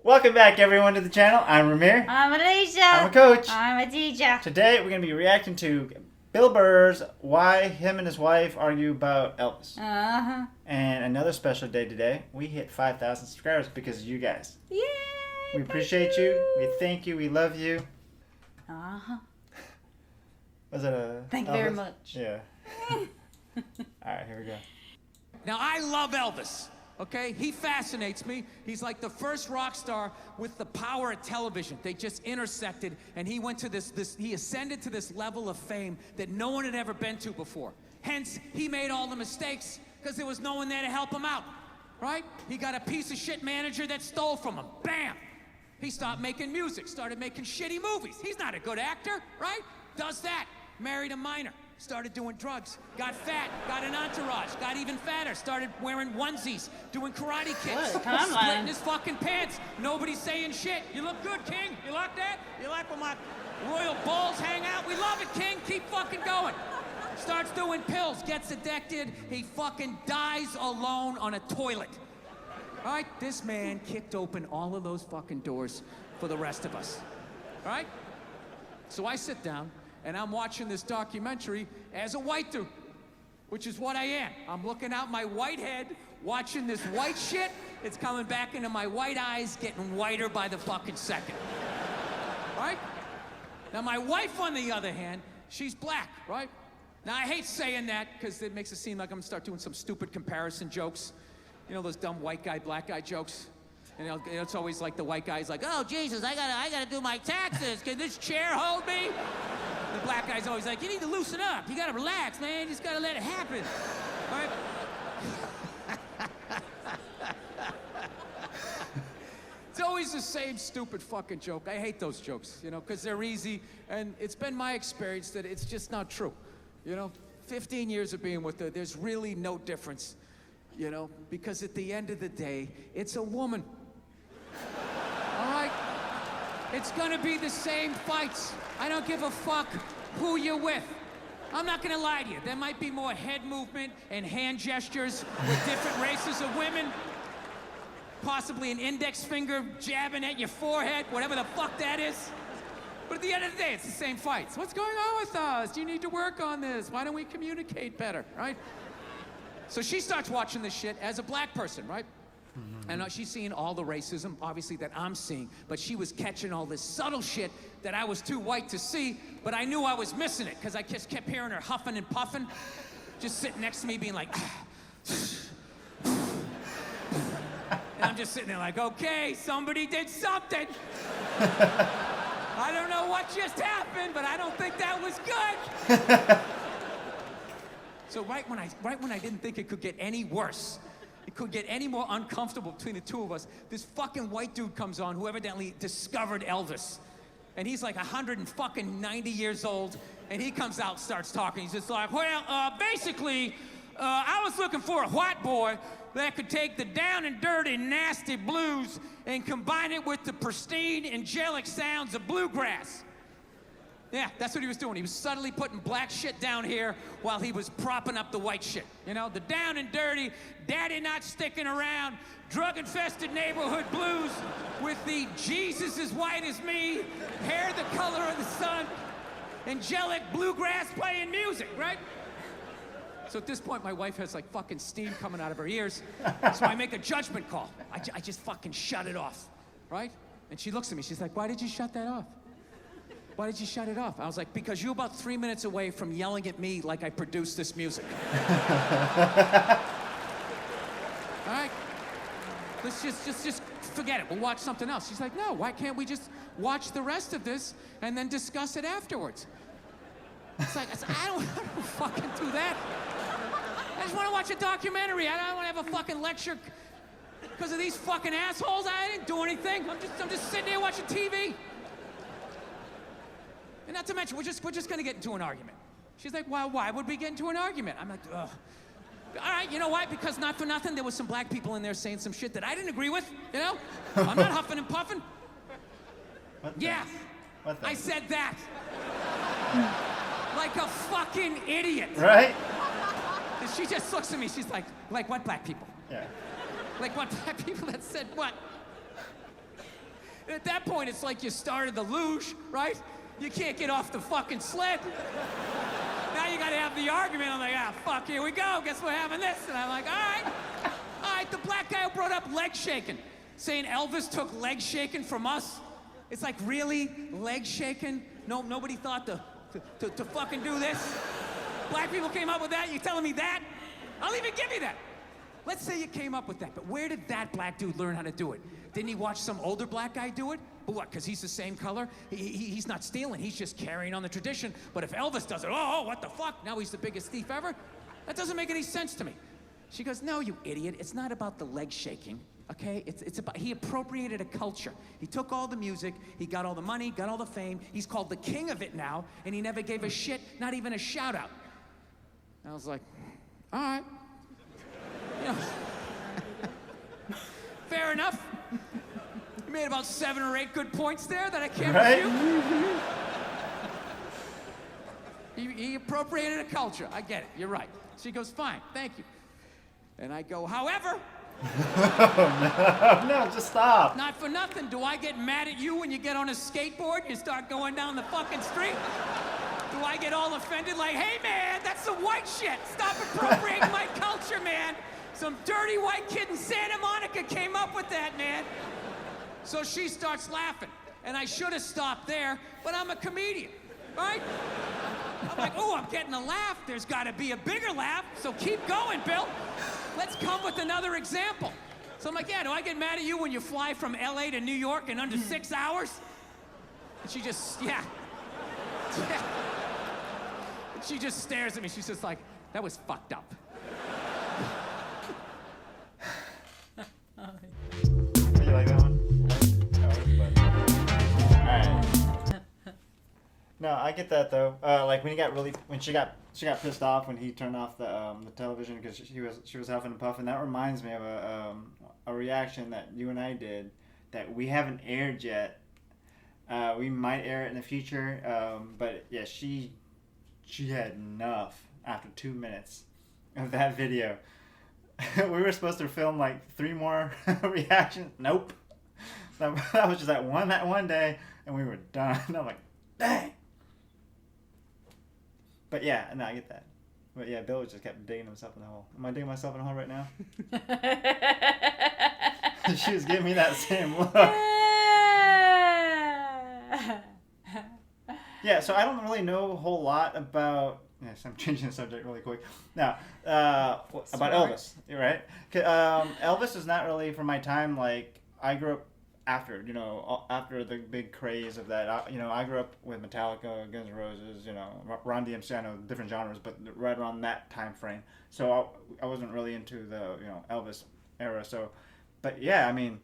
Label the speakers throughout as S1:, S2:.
S1: Welcome back, everyone, to the channel. I'm Ramir.
S2: I'm Alicia.
S1: I'm a coach.
S2: I'm a teacher.
S1: Today, we're going to be reacting to Bill Burr's Why Him and His Wife Argue About Elvis.
S2: Uh-huh.
S1: And another special day today. We hit 5,000 subscribers because of you guys.
S2: Yay!
S1: We appreciate you. We thank you. We love you.
S2: Uh-huh.
S1: Was it a...
S2: Thank you very much.
S1: Yeah. All right, here we go.
S3: Now, I love Elvis, okay? He fascinates me. He's like the first rock star with the power of television. They just intersected, and he went to he ascended to this level of fame that no one had ever been to before. Hence, he made all the mistakes because there was no one there to help him out, right? He got a piece of shit manager that stole from him. Bam! He stopped making music, started making shitty movies. He's not a good actor, right? Does that. Married a minor. Started doing drugs, got fat, got an entourage, got even fatter, started wearing onesies, doing karate kicks, splitting his fucking pants. Nobody's saying shit. You look good, King. You like that? You like when my royal balls hang out? We love it, King. Keep fucking going. Starts doing pills, gets addicted. He fucking dies alone on a toilet. All right? This man kicked open all of those fucking doors for the rest of us. All right? So I sit down, and I'm watching this documentary as a white dude, which is what I am. I'm looking out my white head, watching this white shit. It's coming back into my white eyes, getting whiter by the fucking second. Right? Now, my wife, on the other hand, she's black, right? Now, I hate saying that because it makes it seem like I'm gonna start doing some stupid comparison jokes. You know, those dumb white guy, black guy jokes? And it's always like the white guy's like, oh, Jesus, I gotta do my taxes. Can this chair hold me? The black guy's always like, you need to loosen up. You gotta relax, man. You just gotta let it happen. All right? It's always the same stupid fucking joke. I hate those jokes, you know, because they're easy. And it's been my experience that it's just not true. You know, 15 years of being with her, there's really no difference. You know, because at the end of the day, it's a woman. All right? It's gonna be the same fights. I don't give a fuck who you're with. I'm not gonna lie to you. There might be more head movement and hand gestures with different races of women. Possibly an index finger jabbing at your forehead, whatever the fuck that is. But at the end of the day, it's the same fights. What's going on with us? You need to work on this. Why don't we communicate better, right? So she starts watching this shit as a black person, right? And she's seeing all the racism, obviously, that I'm seeing, but she was catching all this subtle shit that I was too white to see, but I knew I was missing it, because I just kept hearing her huffing and puffing, just sitting next to me being like, and I'm just sitting there like, okay, somebody did something. I don't know what just happened, but I don't think that was good. So right when I didn't think it could get any worse, it could get any more uncomfortable between the two of us, this fucking white dude comes on who evidently discovered Elvis. And he's like 190 years old, and he comes out, starts talking. He's just like, well, basically, I was looking for a white boy that could take the down and dirty, nasty blues and combine it with the pristine, angelic sounds of bluegrass. Yeah, that's what he was doing. He was subtly putting black shit down here while he was propping up the white shit. You know, the down and dirty, daddy not sticking around, drug-infested neighborhood blues with the Jesus as white as me, hair the color of the sun, angelic bluegrass playing music, right? So at this point, my wife has like fucking steam coming out of her ears. So I make a judgment call. I just fucking shut it off, right? And she looks at me, she's like, why did you shut that off? Why did you shut it off? I was like, because you're about 3 minutes away from yelling at me like I produced this music. All right? Let's just forget it. We'll watch something else. She's like, no, why can't we just watch the rest of this and then discuss it afterwards? It's like, I don't fucking do that. I just want to watch a documentary. I don't want to have a fucking lecture because of these fucking assholes. I didn't do anything. I'm just sitting there watching TV. And not to mention, we're just gonna get into an argument. She's like, well, why would we get into an argument? I'm like, ugh. All right, you know why? Because not for nothing, there was some black people in there saying some shit that I didn't agree with, you know? I'm not huffing and puffing.
S1: What
S3: Yeah, I said that. Like a fucking idiot.
S1: Right?
S3: And she just looks at me, she's like what black people?
S1: Yeah.
S3: Like what black people that said what? At that point, it's like you started the luge, right? You can't get off the fucking sled. Now you gotta have the argument. I'm like, fuck, here we go. Guess we're having this. And I'm like, all right, the black guy who brought up leg shaking, saying Elvis took leg shaking from us. It's like, really? Leg shaking? No, nobody thought to fucking do this? Black people came up with that? You telling me that? I'll even give you that. Let's say you came up with that, but where did that black dude learn how to do it? Didn't he watch some older black guy do it? But what, because he's the same color? He's not stealing, he's just carrying on the tradition. But if Elvis does it, oh, what the fuck? Now he's the biggest thief ever? That doesn't make any sense to me. She goes, no, you idiot. It's not about the leg shaking, okay? It's about, he appropriated a culture. He took all the music, he got all the money, got all the fame. He's called the king of it now, and he never gave a shit, not even a shout out. I was like, all right. You know, fair enough. You made about 7 or 8 good points there that I can't refute. He appropriated a culture. I get it. You're right. She goes, fine, thank you. And I go, however.
S1: No, just stop.
S3: Not for nothing. Do I get mad at you when you get on a skateboard and you start going down the fucking street? Do I get all offended like, hey man, that's some white shit. Stop appropriating my culture, man. Some dirty white kid in Santa Monica came up with that, man. So she starts laughing. And I should have stopped there, but I'm a comedian, right? I'm like, oh, I'm getting a laugh. There's got to be a bigger laugh, so keep going, Bill. Let's come with another example. So I'm like, yeah, do I get mad at you when you fly from LA to New York in under 6 hours? And she just, yeah. And she just stares at me. She's just like, that was fucked up.
S1: You like that one? Alright. No, I get that though. Like when she got pissed off when he turned off the television because she was huffing and puffing. That reminds me of a reaction that you and I did that we haven't aired yet. We might air it in the future. But yeah, she had enough after 2 minutes of that video. We were supposed to film like 3 more reactions. Nope. That was just that one day, and we were done. I'm like, dang. But yeah, no, I get that. But yeah, Bill just kept digging himself in the hole. Am I digging myself in the hole right now? She was giving me that same look. Yeah, so I don't really know a whole lot about... Yes, I'm changing the subject really quick. Now, about Elvis, right? Elvis is not really from my time. Like, I grew up after the big craze of that. I grew up with Metallica, Guns N' Roses, Run DMC. I know different genres, but right around that time frame. So I wasn't really into the Elvis era. So, but yeah, I mean,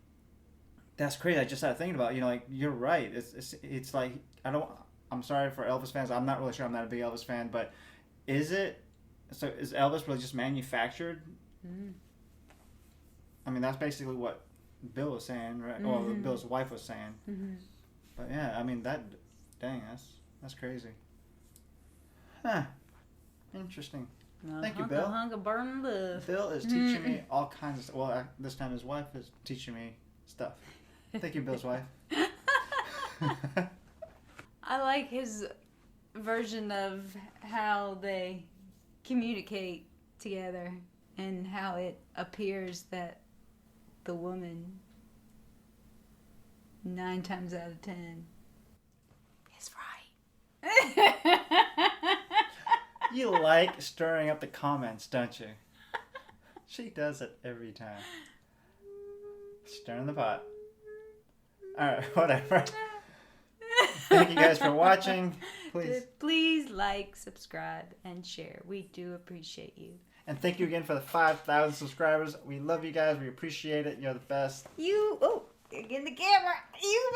S1: that's crazy. I just started thinking about like you're right. It's like I'm sorry for Elvis fans. I'm not really sure. I'm not a big Elvis fan, but is Elvis really just manufactured? Mm. I mean, that's basically what Bill was saying, right? Mm-hmm. Well, Bill's wife was saying. Mm-hmm. But yeah, I mean that's crazy. Huh. Interesting. Thank you, Bill.
S2: Burn love.
S1: Bill is teaching me all kinds of stuff. Well, this time his wife is teaching me stuff. Thank you, Bill's wife.
S2: I like his version of how they communicate together and how it appears that the woman 9 times out of 10 is right.
S1: You like stirring up the comments, don't you? She does it every time. Stirring the pot. Alright, whatever. Thank you guys for watching.
S2: Please like, subscribe, and share. We do appreciate you.
S1: And thank you again for the 5,000 subscribers. We love you guys. We appreciate it. You're the best.
S2: You're in the camera. You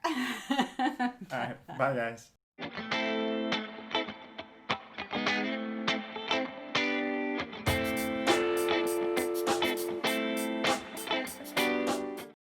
S2: matter.
S1: All right. Bye, guys.